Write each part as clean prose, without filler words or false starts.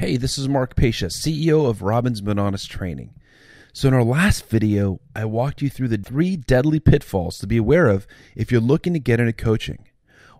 Hey, this is Mark Pasha, CEO of Robbins But Honest Training. So in our last video, I walked you through the 3 deadly pitfalls to be aware of if you're looking to get into coaching,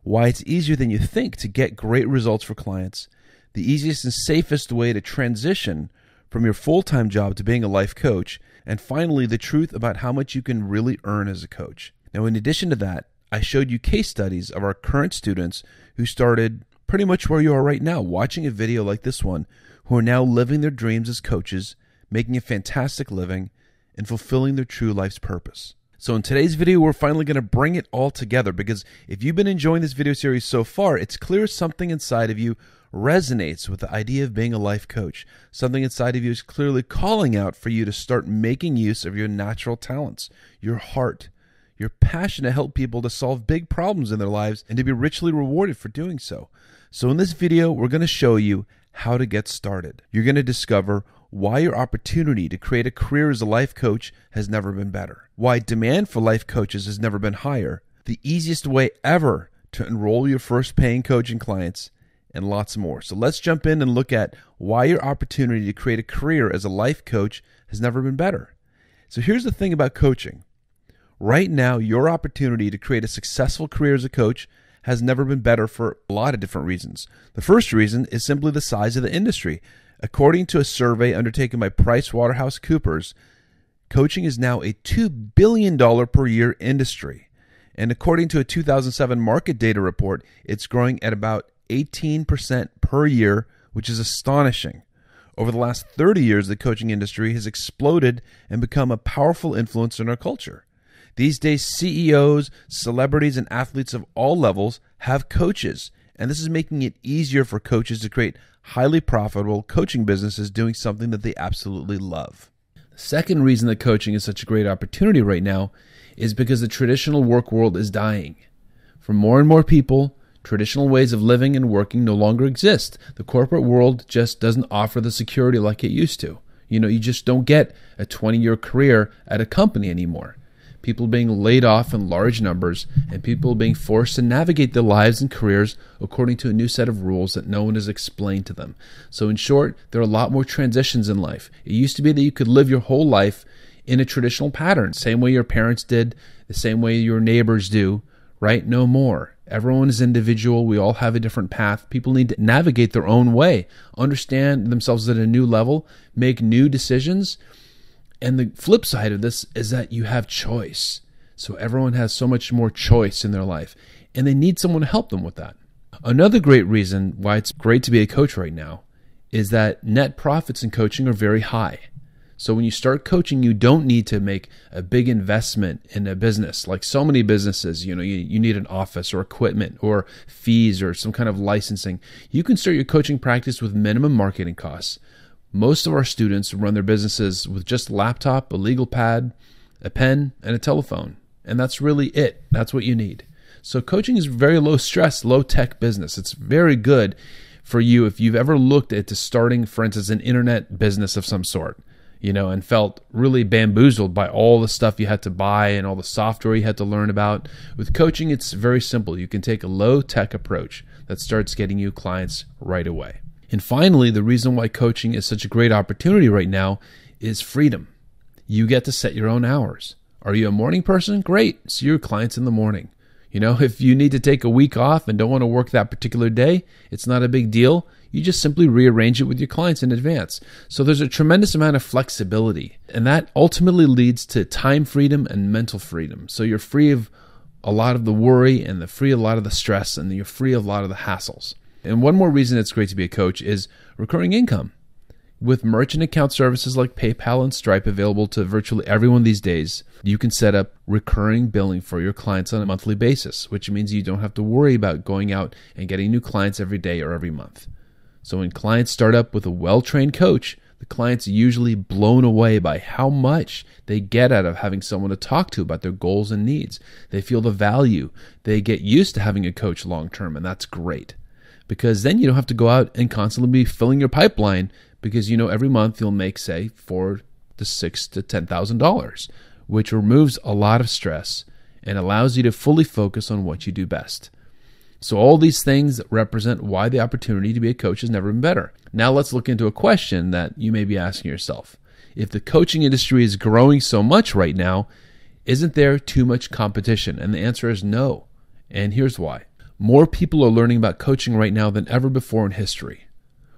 why it's easier than you think to get great results for clients, the easiest and safest way to transition from your full-time job to being a life coach, and finally, the truth about how much you can really earn as a coach. Now, in addition to that, I showed you case studies of our current students who started pretty much where you are right now, watching a video like this one, who are now living their dreams as coaches, making a fantastic living, and fulfilling their true life's purpose. So in today's video, we're finally going to bring it all together, because if you've been enjoying this video series so far, it's clear something inside of you resonates with the idea of being a life coach. Something inside of you is clearly calling out for you to start making use of your natural talents, your heart, your passion to help people to solve big problems in their lives and to be richly rewarded for doing so. So in this video, we're going to show you how to get started. You're going to discover why your opportunity to create a career as a life coach has never been better, why demand for life coaches has never been higher, the easiest way ever to enroll your first paying coaching clients, and lots more. So let's jump in and look at why your opportunity to create a career as a life coach has never been better. So here's the thing about coaching. Right now, your opportunity to create a successful career as a coach has never been better for a lot of different reasons. The first reason is simply the size of the industry. According to a survey undertaken by PricewaterhouseCoopers, coaching is now a $2 billion per year industry. And according to a 2007 market data report, it's growing at about 18% per year, which is astonishing. Over the last 30 years, the coaching industry has exploded and become a powerful influence in our culture. These days, CEOs, celebrities, and athletes of all levels have coaches, and this is making it easier for coaches to create highly profitable coaching businesses doing something that they absolutely love. The second reason that coaching is such a great opportunity right now is because the traditional work world is dying. For more and more people, traditional ways of living and working no longer exist. The corporate world just doesn't offer the security like it used to. You just don't get a 20-year career at a company anymore. People being laid off in large numbers, and people being forced to navigate their lives and careers according to a new set of rules that no one has explained to them. So in short, there are a lot more transitions in life. It used to be that you could live your whole life in a traditional pattern, same way your parents did, the same way your neighbors do, right? No more. Everyone is individual. We all have a different path. People need to navigate their own way, understand themselves at a new level, make new decisions. And the flip side of this is that you have choice. So everyone has so much more choice in their life, and they need someone to help them with that. Another great reason why it's great to be a coach right now is that net profits in coaching are very high. So when you start coaching, you don't need to make a big investment in a business. Like so many businesses, you need an office or equipment or fees or some kind of licensing. You can start your coaching practice with minimum marketing costs. Most of our students run their businesses with just a laptop, a legal pad, a pen, and a telephone. And that's really it. That's what you need. So coaching is very low stress, low tech business. It's very good for you if you've ever looked at starting, for instance, an internet business of some sort, and felt really bamboozled by all the stuff you had to buy and all the software you had to learn about. With coaching, it's very simple. You can take a low tech approach that starts getting you clients right away. And finally, the reason why coaching is such a great opportunity right now is freedom. You get to set your own hours. Are you a morning person? Great. See your clients in the morning. If you need to take a week off and don't want to work that particular day, it's not a big deal. You just simply rearrange it with your clients in advance. So there's a tremendous amount of flexibility, and that ultimately leads to time freedom and mental freedom. So you're free of a lot of the worry and free of a lot of the stress, and you're free of a lot of the hassles. And one more reason it's great to be a coach is recurring income. With merchant account services like PayPal and Stripe available to virtually everyone these days, you can set up recurring billing for your clients on a monthly basis, which means you don't have to worry about going out and getting new clients every day or every month. So when clients start up with a well-trained coach, the client's usually blown away by how much they get out of having someone to talk to about their goals and needs. They feel the value. They get used to having a coach long-term, and that's great. Because then you don't have to go out and constantly be filling your pipeline, because every month you'll make, say, $4,000 to $6,000 to $10,000, which removes a lot of stress and allows you to fully focus on what you do best. So all these things represent why the opportunity to be a coach has never been better. Now let's look into a question that you may be asking yourself. If the coaching industry is growing so much right now, isn't there too much competition? And the answer is no. And here's why. More people are learning about coaching right now than ever before in history.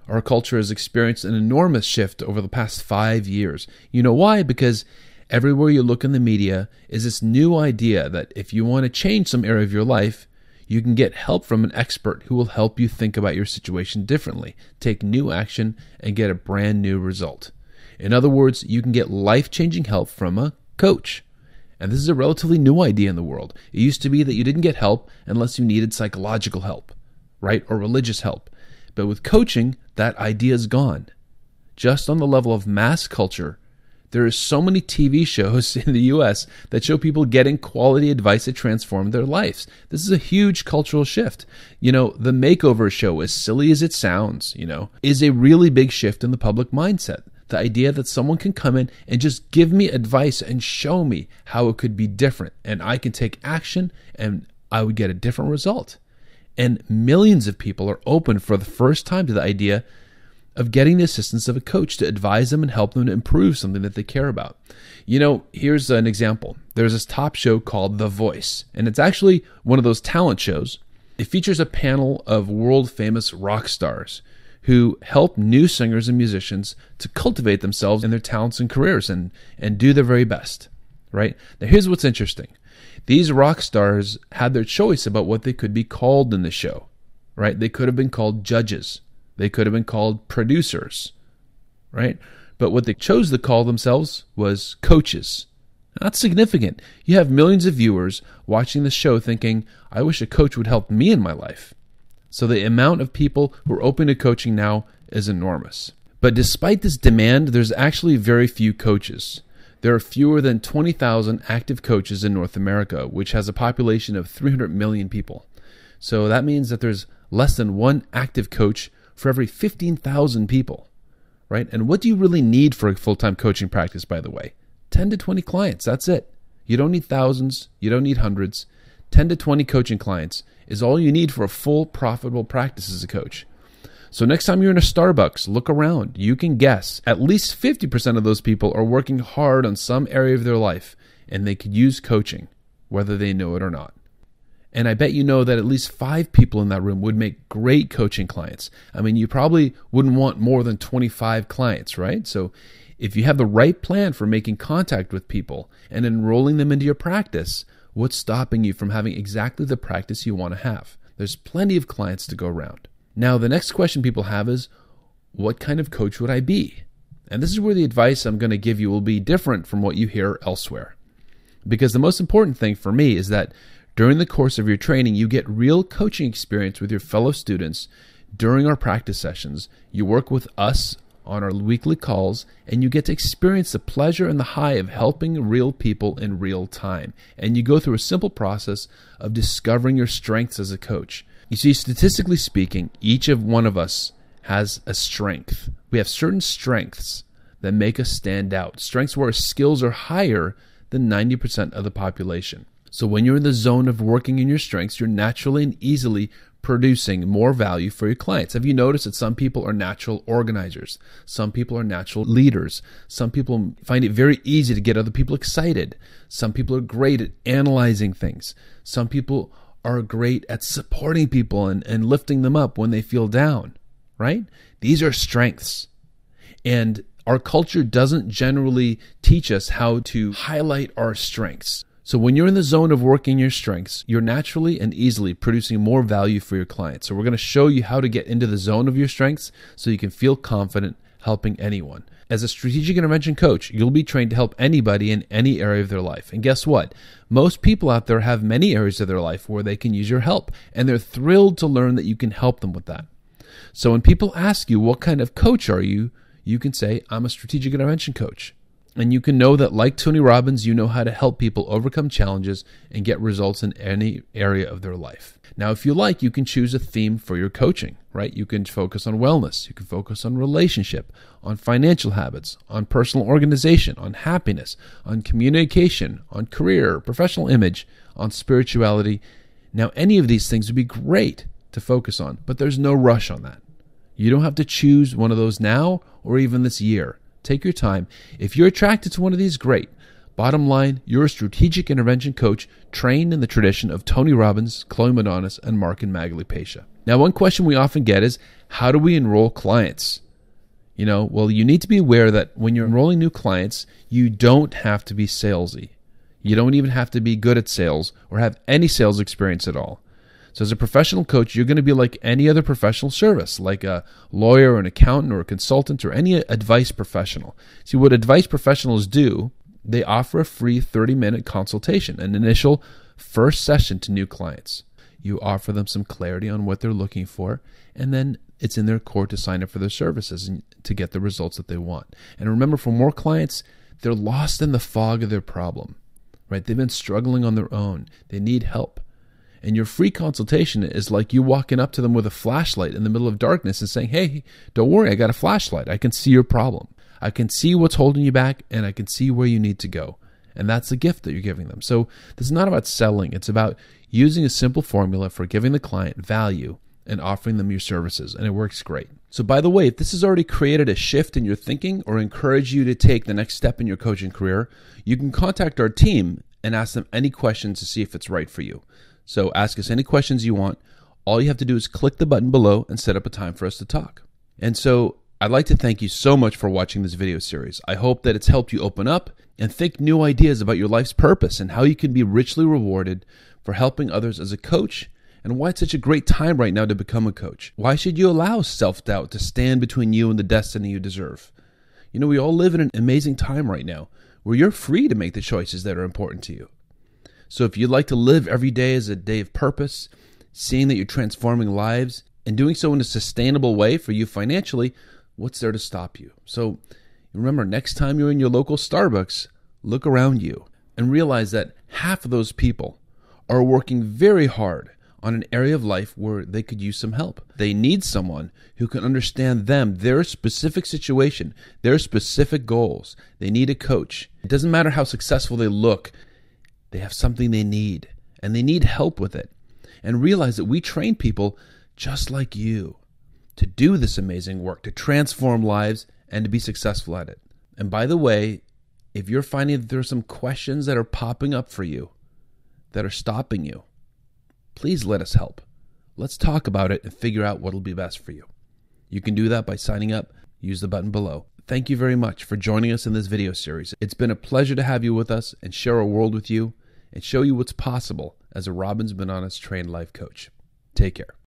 Our culture has experienced an enormous shift over the past 5 years. You know why? Because everywhere you look in the media is this new idea that if you want to change some area of your life, you can get help from an expert who will help you think about your situation differently, take new action, and get a brand new result. In other words, you can get life-changing help from a coach. And this is a relatively new idea in the world. It used to be that you didn't get help unless you needed psychological help, right? Or religious help. But with coaching, that idea is gone. Just on the level of mass culture, there are so many TV shows in the US that show people getting quality advice that transform their lives. This is a huge cultural shift. The makeover show, as silly as it sounds, is a really big shift in the public mindset. The idea that someone can come in and just give me advice and show me how it could be different, and I can take action and I would get a different result. And millions of people are open for the first time to the idea of getting the assistance of a coach to advise them and help them to improve something that they care about. Here's an example. There's this top show called The Voice, and it's actually one of those talent shows. It features a panel of world-famous rock stars who help new singers and musicians to cultivate themselves in their talents and careers and do their very best, right? Now, here's what's interesting. These rock stars had their choice about what they could be called in the show, right? They could have been called judges. They could have been called producers, right? But what they chose to call themselves was coaches. Now, that's significant. You have millions of viewers watching the show thinking, I wish a coach would help me in my life. So the amount of people who are open to coaching now is enormous. But despite this demand, there's actually very few coaches. There are fewer than 20,000 active coaches in North America, which has a population of 300 million people. So that means that there's less than one active coach for every 15,000 people, right? And what do you really need for a full-time coaching practice, by the way? 10 to 20 clients, that's it. You don't need thousands, you don't need hundreds. 10 to 20 coaching clients is all you need for a full, profitable practice as a coach. So next time you're in a Starbucks, look around. You can guess at least 50% of those people are working hard on some area of their life, and they could use coaching, whether they know it or not. And I bet you know that at least 5 people in that room would make great coaching clients. I mean, you probably wouldn't want more than 25 clients, right? So if you have the right plan for making contact with people and enrolling them into your practice, what's stopping you from having exactly the practice you want to have? There's plenty of clients to go around. Now, the next question people have is, what kind of coach would I be? And this is where the advice I'm going to give you will be different from what you hear elsewhere. Because the most important thing for me is that during the course of your training, you get real coaching experience with your fellow students during our practice sessions. You work with us on our weekly calls, and you get to experience the pleasure and the high of helping real people in real time. And you go through a simple process of discovering your strengths as a coach. You see, statistically speaking, each of one of us has a strength. We have certain strengths that make us stand out, strengths where our skills are higher than 90% of the population. So when you're in the zone of working in your strengths, you're naturally and easily producing more value for your clients. Have you noticed that some people are natural organizers? Some people are natural leaders. Some people find it very easy to get other people excited. Some people are great at analyzing things. Some people are great at supporting people and lifting them up when they feel down, right? These are strengths. And our culture doesn't generally teach us how to highlight our strengths. So when you're in the zone of working your strengths, you're naturally and easily producing more value for your clients. So we're going to show you how to get into the zone of your strengths so you can feel confident helping anyone. As a strategic intervention coach, you'll be trained to help anybody in any area of their life. And guess what? Most people out there have many areas of their life where they can use your help, and they're thrilled to learn that you can help them with that. So when people ask you, what kind of coach are you? You can say, I'm a strategic intervention coach. And you can know that, like Tony Robbins, you know how to help people overcome challenges and get results in any area of their life. Now, if you like, you can choose a theme for your coaching, right? You can focus on wellness. You can focus on relationship, on financial habits, on personal organization, on happiness, on communication, on career, professional image, on spirituality. Now, any of these things would be great to focus on, but there's no rush on that. You don't have to choose one of those now or even this year. Take your time. If you're attracted to one of these, great. Bottom line, you're a strategic intervention coach trained in the tradition of Tony Robbins, Chloe Madanis, and Mark and Magali Pesha. Now, one question we often get is, how do we enroll clients? Well, you need to be aware that when you're enrolling new clients, you don't have to be salesy. You don't even have to be good at sales or have any sales experience at all. So as a professional coach, you're going to be like any other professional service, like a lawyer or an accountant or a consultant or any advice professional. See, what advice professionals do, they offer a free 30-minute consultation, an initial first session to new clients. You offer them some clarity on what they're looking for, and then it's in their core to sign up for their services and to get the results that they want. And remember, for more clients, they're lost in the fog of their problem, right? They've been struggling on their own. They need help. And your free consultation is like you walking up to them with a flashlight in the middle of darkness and saying, hey, don't worry, I got a flashlight. I can see your problem. I can see what's holding you back, and I can see where you need to go. And that's the gift that you're giving them. So this is not about selling. It's about using a simple formula for giving the client value and offering them your services, and it works great. So by the way, if this has already created a shift in your thinking or encouraged you to take the next step in your coaching career, you can contact our team and ask them any questions to see if it's right for you. So ask us any questions you want. All you have to do is click the button below and set up a time for us to talk. And so I'd like to thank you so much for watching this video series. I hope that it's helped you open up and think new ideas about your life's purpose and how you can be richly rewarded for helping others as a coach, and why it's such a great time right now to become a coach. Why should you allow self-doubt to stand between you and the destiny you deserve? We all live in an amazing time right now where you're free to make the choices that are important to you. So if you'd like to live every day as a day of purpose, seeing that you're transforming lives and doing so in a sustainable way for you financially, what's there to stop you? So remember, next time you're in your local Starbucks, look around you and realize that half of those people are working very hard on an area of life where they could use some help. They need someone who can understand them, their specific situation, their specific goals. They need a coach. It doesn't matter how successful they look. They have something they need, and they need help with it. And realize that we train people just like you to do this amazing work, to transform lives and to be successful at it. And by the way, if you're finding that there are some questions that are popping up for you that are stopping you, please let us help. Let's talk about it and figure out what will be best for you. You can do that by signing up. Use the button below. Thank you very much for joining us in this video series. It's been a pleasure to have you with us and share our world with you and show you what's possible as a Robbins Madanis trained life coach. Take care.